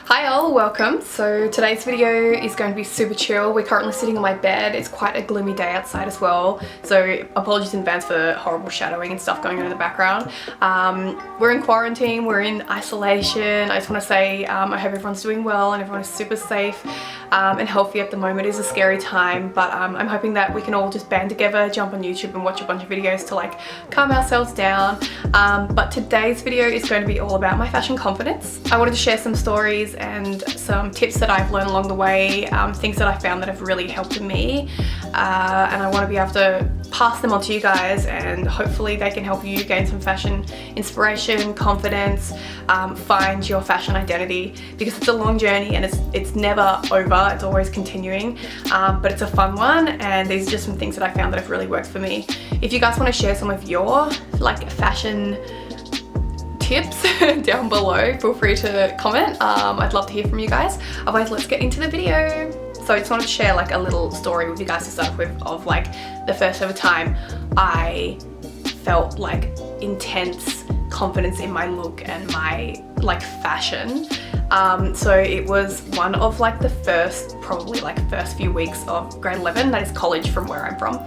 Hi all, welcome. So today's video is going to be super chill. We're currently sitting on my bed. It's quite a gloomy day outside as well. So apologies in advance for the horrible shadowing and stuff going on in the background. We're in quarantine, we're in isolation. I just want to say I hope everyone's doing well and everyone is super safe and healthy at the moment. It is a scary time, but I'm hoping that we can all just band together, jump on YouTube and watch a bunch of videos to like calm ourselves down. But today's video is going to be all about my fashion confidence. I wanted to share some stories and some tips that I've learned along the way, things that I found that have really helped me, and I want to be able to pass them on to you guys, and hopefully they can help you gain some fashion inspiration, confidence, find your fashion identity, because it's a long journey and it's never over, it's always continuing, but it's a fun one, and these are just some things that I found that have really worked for me. If you guys want to share some of your like fashion tips down below, feel free to comment. I'd love to hear from you guys. Otherwise, let's get into the video. So I just wanted to share like a little story with you guys to start with, of like the first ever time I felt like intense confidence in my look and my like fashion. So it was one of like the first few weeks of grade 11, that is college from where I'm from,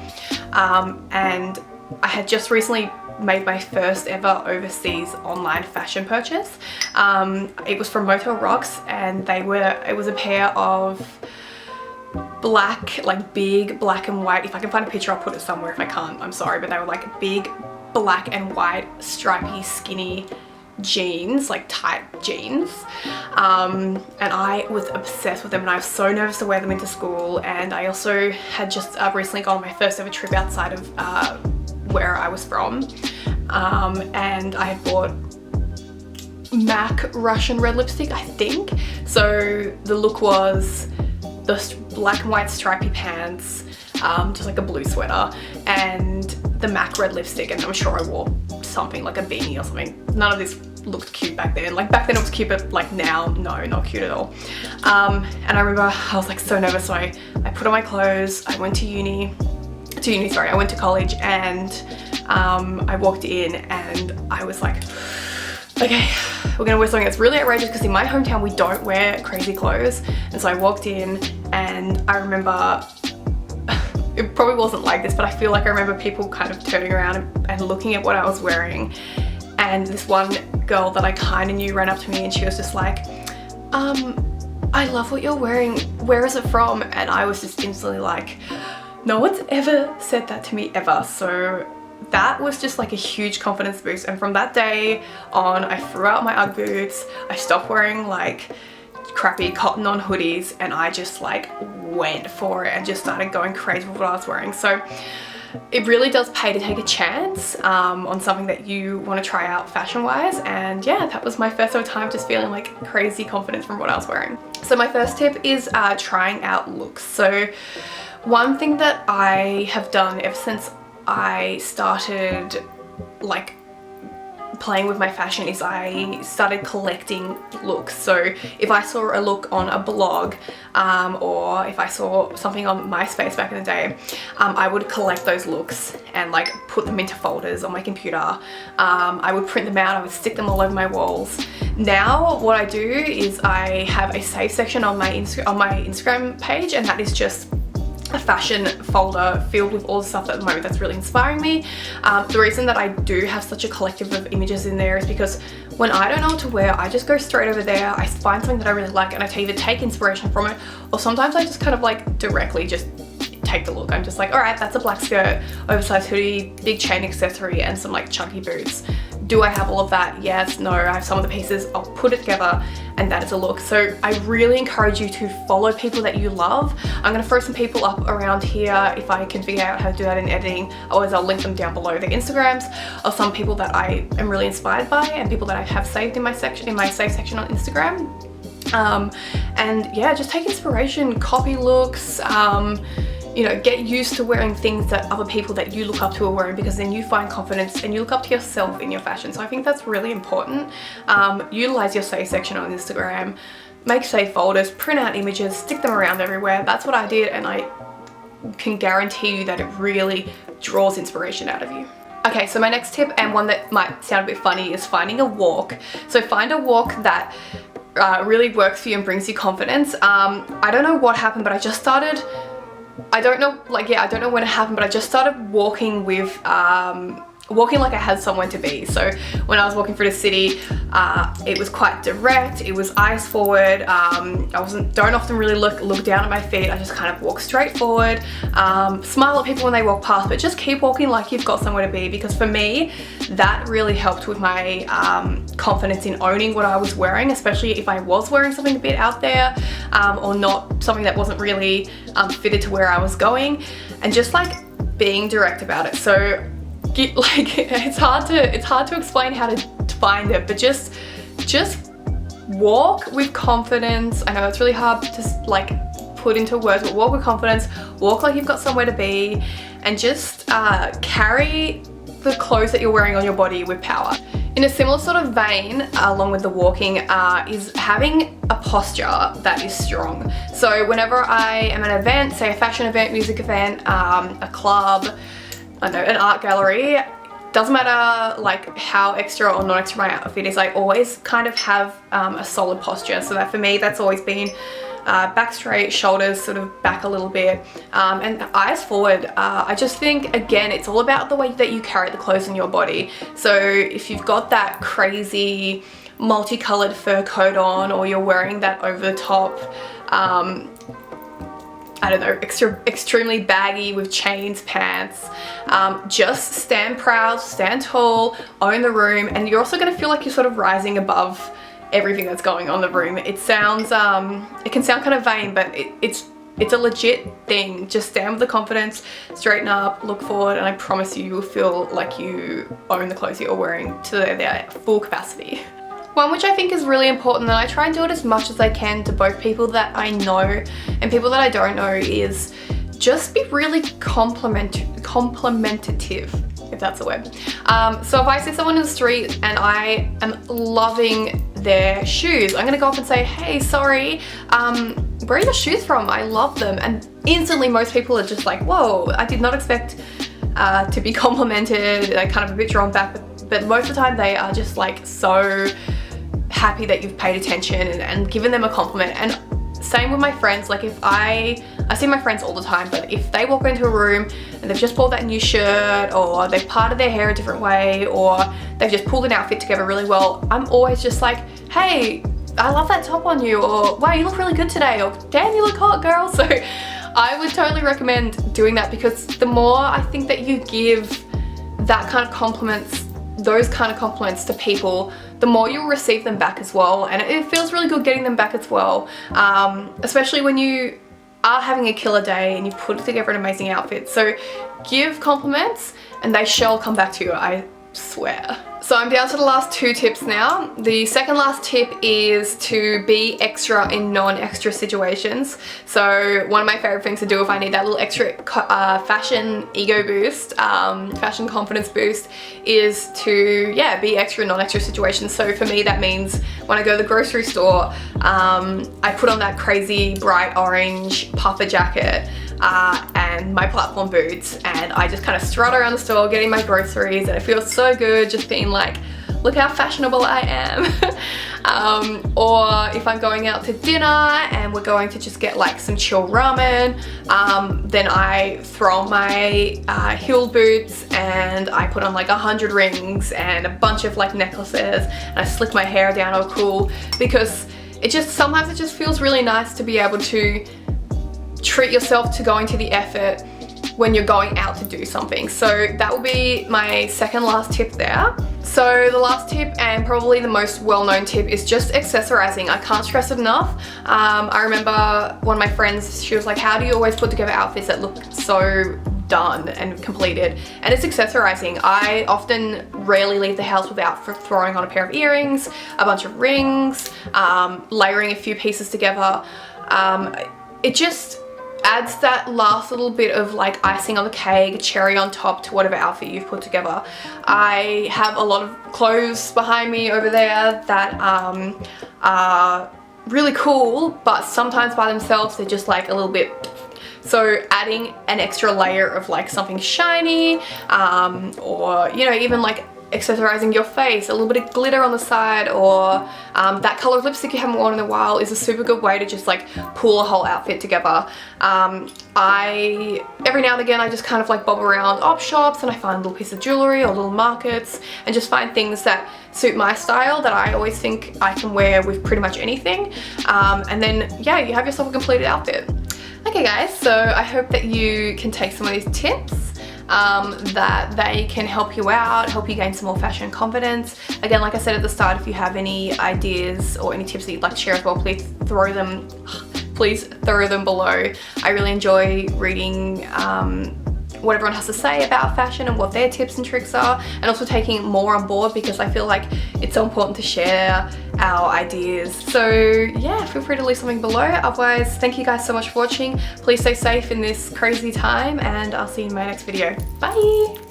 and I had just recently made my first ever overseas online fashion purchase. It was from Moto Rocks, and it was a pair of black, like big black and white, if I can find a picture I'll put it somewhere, if I can't I'm sorry, but they were like big black and white stripy skinny jeans, like tight jeans, and I was obsessed with them, and I was so nervous to wear them into school. And I also had just recently gone on my first ever trip outside of where I was from, and I had bought MAC Russian red lipstick, I think. So the look was the black and white stripy pants, just like a blue sweater, and the MAC red lipstick, and I'm sure I wore something like a beanie or something. None of this looked cute back then. Like back then it was cute, but like now, no, not cute at all. And I remember I was like so nervous, so I put on my clothes, I went I went to college, and I walked in and I was like, okay, we're gonna wear something that's really outrageous, because in my hometown we don't wear crazy clothes. And so I walked in, and I remember, it probably wasn't like this, but I feel like I remember people kind of turning around and looking at what I was wearing. And this one girl that I kind of knew ran up to me, and she was just like, I love what you're wearing, where is it from? And I was just instantly like, no one's ever said that to me ever. So that was just like a huge confidence boost, and from that day on I threw out my UGG boots, I stopped wearing like crappy cotton on hoodies, and I just like went for it and just started going crazy with what I was wearing. So it really does pay to take a chance on something that you want to try out fashion wise. And yeah, that was my first ever time just feeling like crazy confidence from what I was wearing. So my first tip is trying out looks. So one thing that I have done ever since I started like playing with my fashion is I started collecting looks. So if I saw a look on a blog, or if I saw something on MySpace back in the day, I would collect those looks and like put them into folders on my computer. I would print them out, I would stick them all over my walls. Now what I do is I have a save section on my Instagram page, and that is just a fashion folder filled with all the stuff at the moment that's really inspiring me. The reason that I do have such a collective of images in there is because when I don't know what to wear, I just go straight over there, I find something that I really like, and I either take inspiration from it, or sometimes I just kind of like directly just take the look. I'm just like, all right, that's a black skirt, oversized hoodie, big chain accessory, and some like chunky boots. Do I have all of that? Yes, no, I have some of the pieces, I'll put it together, and that is a look. So I really encourage you to follow people that you love. I'm gonna throw some people up around here if I can figure out how to do that in editing. Otherwise I'll link them down below, the Instagrams of some people that I am really inspired by, and people that I have saved in my save section on Instagram. And yeah, just take inspiration, copy looks, you know, get used to wearing things that other people that you look up to are wearing, because then you find confidence and you look up to yourself in your fashion. So I think that's really important. Utilize your save section on Instagram, make save folders, print out images, stick them around everywhere. That's what I did, and I can guarantee you that it really draws inspiration out of you. Okay, so my next tip, and one that might sound a bit funny, is finding a walk. So find a walk that really works for you and brings you confidence. I don't know what happened, but I just started, I don't know when it happened, but I just started walking with, walking like I had somewhere to be. So when I was walking through the city, it was quite direct, it was eyes forward. Don't often really look down at my feet. I just kind of walk straight forward, smile at people when they walk past, but just keep walking like you've got somewhere to be, because for me, that really helped with my confidence in owning what I was wearing, especially if I was wearing something a bit out there, or not something that wasn't really fitted to where I was going, and just like being direct about it. So it's hard to explain how to find it, but just walk with confidence. I know it's really hard to like put into words, but walk with confidence, walk like you've got somewhere to be, and just carry the clothes that you're wearing on your body with power. In a similar sort of vein, along with the walking, is having a posture that is strong. So whenever I am at an event, say a fashion event, music event, a club, I don't know, an art gallery, doesn't matter like how extra or non-extra my outfit is, I always kind of have a solid posture. So that for me, that's always been back straight, shoulders sort of back a little bit, and eyes forward. I just think, again, it's all about the way that you carry the clothes on your body. So if you've got that crazy multicolored fur coat on, or you're wearing that over the top, I don't know, extremely baggy with chains pants, just stand proud, stand tall, own the room, and you're also going to feel like you're sort of rising above everything that's going on in the room. It sounds, it can sound kind of vain, but it's a legit thing. Just stand with the confidence, straighten up, look forward, and I promise you, you'll feel like you own the clothes you're wearing to their full capacity. One which I think is really important, and I try and do it as much as I can to both people that I know and people that I don't know, is just be really complimentative, if that's a word. So if I see someone in the street and I am loving their shoes, I'm gonna go up and say, hey, sorry, where are your shoes from? I love them. And instantly most people are just like, whoa, I did not expect to be complimented. They're kind of a bit drawn back, but most of the time they are just like so happy that you've paid attention and given them a compliment. And same with my friends. Like if I see my friends all the time, but if they walk into a room and they've just bought that new shirt, or they've parted their hair a different way, or they've just pulled an outfit together really well, I'm always just like, hey, I love that top on you, or wow, you look really good today, or damn, you look hot, girl. So I would totally recommend doing that, because the more I think that you give that kind of compliments, those kind of compliments to people, the more you'll receive them back as well. And it feels really good getting them back as well, especially when you are having a killer day and you put together an amazing outfit. So give compliments and they shall come back to you, I swear. So I'm down to the last two tips now. The second last tip is to be extra in non-extra situations. So one of my favorite things to do if I need that little extra fashion ego boost, fashion confidence boost, is to, yeah, be extra in non-extra situations. So for me, that means when I go to the grocery store, I put on that crazy bright orange puffer jacket, and my platform boots, and I just kind of strut around the store getting my groceries, and it feels so good just being like, look how fashionable I am. Or if I'm going out to dinner and we're going to just get like some chill ramen, then I throw on my heel boots and I put on like 100 rings and a bunch of like necklaces, and I slick my hair down all cool, because sometimes it just feels really nice to be able to treat yourself to going to the effort when you're going out to do something. So that will be my second last tip there. So the last tip, and probably the most well-known tip, is just accessorizing. I can't stress it enough. I remember one of my friends, she was like, how do you always put together outfits that look so done and completed? And it's accessorizing. I often rarely leave the house without throwing on a pair of earrings, a bunch of rings, layering a few pieces together. It just adds that last little bit of like icing on the cake, cherry on top to whatever outfit you've put together. I have a lot of clothes behind me over there that are really cool, but sometimes by themselves they're just like a little bit. So adding an extra layer of like something shiny, or you know, even like accessorizing your face, a little bit of glitter on the side, or that color of lipstick you haven't worn in a while is a super good way to just like pull a whole outfit together. Every now and again I just kind of like bob around op shops and I find little pieces of jewelry or little markets and just find things that suit my style that I always think I can wear with pretty much anything. And then yeah, you have yourself a completed outfit. Okay guys, so I hope that you can take some of these tips, that they can help you out, help you gain some more fashion confidence. Again, like I said at the start, if you have any ideas or any tips that you'd like to share as well, please throw them below. I really enjoy reading what everyone has to say about fashion and what their tips and tricks are, and also taking more on board because I feel like it's so important to share our ideas. So yeah, feel free to leave something below. Otherwise, thank you guys so much for watching. Please stay safe in this crazy time and I'll see you in my next video. Bye!